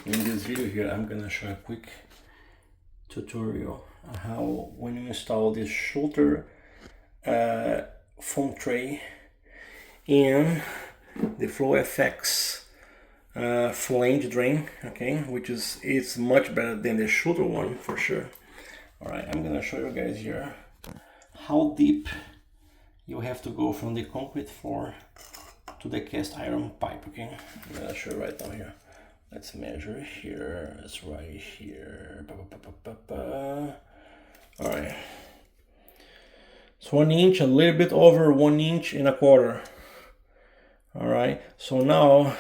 In this video here, I'm gonna show a quick tutorial on how when you install this Schluter foam tray in the FloFX flange drain, okay, which is much better than the Schluter one for sure. All right, I'm gonna show you guys here how deep you have to go from the concrete floor to the cast iron pipe. Okay, I'm gonna show you right now here. Let's measure here. It's right here. All right. It's 1 inch, a little bit over 1 inch and a quarter. All right. So now,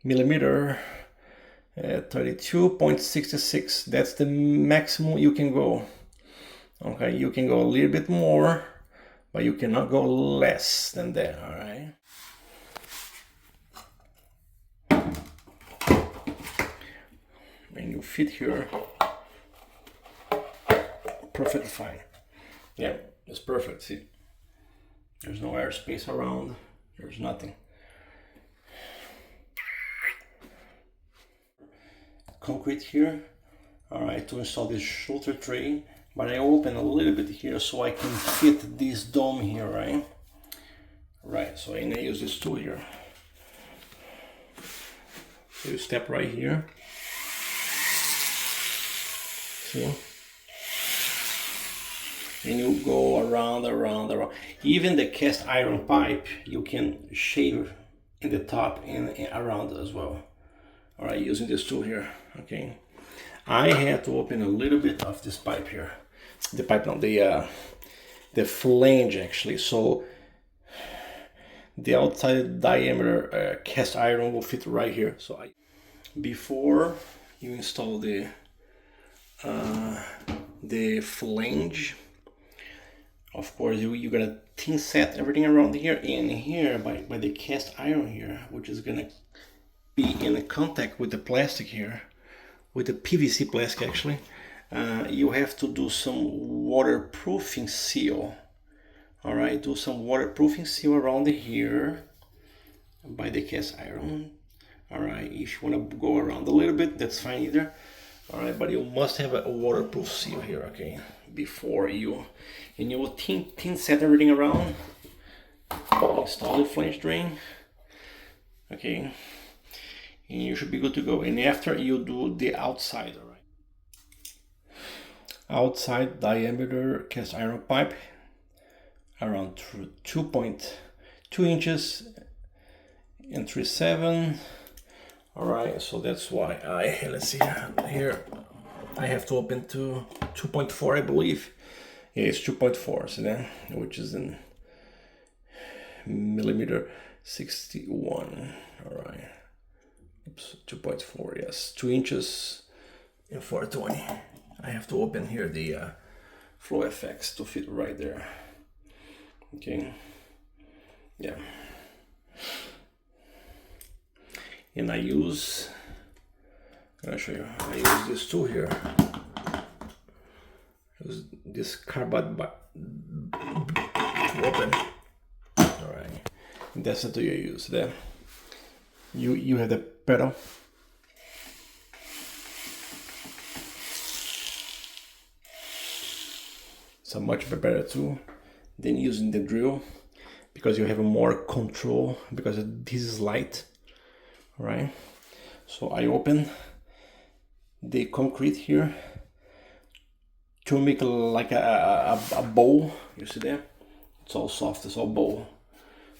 millimeter, 32.66. That's the maximum you can go. Okay, you can go a little bit more, but you cannot go less than that. All right. And you fit here perfectly fine. Yeah, it's perfect. See, there's no air space around, there's nothing. Concrete here. All right, to install this Schluter tray, but I open a little bit here so I can fit this dome here, right? Right, so I'm gonna use this tool here. So you step right here. See? And you go around. Even the cast iron pipe, you can shave in the top and around as well. All right, using this tool here, okay. I had to open a little bit of this pipe here. The pipe, no, the flange actually. So the outside diameter cast iron will fit right here. So before you install the flange, of course you gotta thin set everything around here, and here by the cast iron here, which is gonna be in contact with the plastic here, with the PVC plastic actually. You have to do some waterproofing seal. All right, do some waterproofing seal around here by the cast iron. All right, if you want to go around a little bit, that's fine either. All right, but you must have a waterproof seal here, okay, before you, and you will thin set everything around, install the flange drain, okay, and you should be good to go. And after you do the outside, all right, outside diameter cast iron pipe, around 2.2 inches and 3/7. All right, so that's why let's see here, I have to open to 2.4, I believe. Yeah, it's 2.4, so then, which is in millimeter 61. All right, oops, 2.4, yes, 2 inches and 420. I have to open here the FloFX to fit right there. Okay, yeah. And I'm gonna show you, I use this tool here. Use this carbide to open. All right, and that's the tool you use. There, you have the pedal. It's a much better tool than using the drill, because you have more control, because this is light. Right, so I open the concrete here to make like a bowl. You see there? It's all soft, it's all bowl.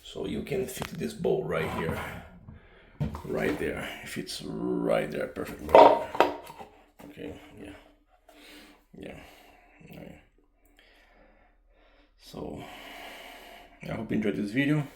So you can fit this bowl right here, right there. It fits right there perfectly. Okay, yeah. All right. So I hope you enjoyed this video.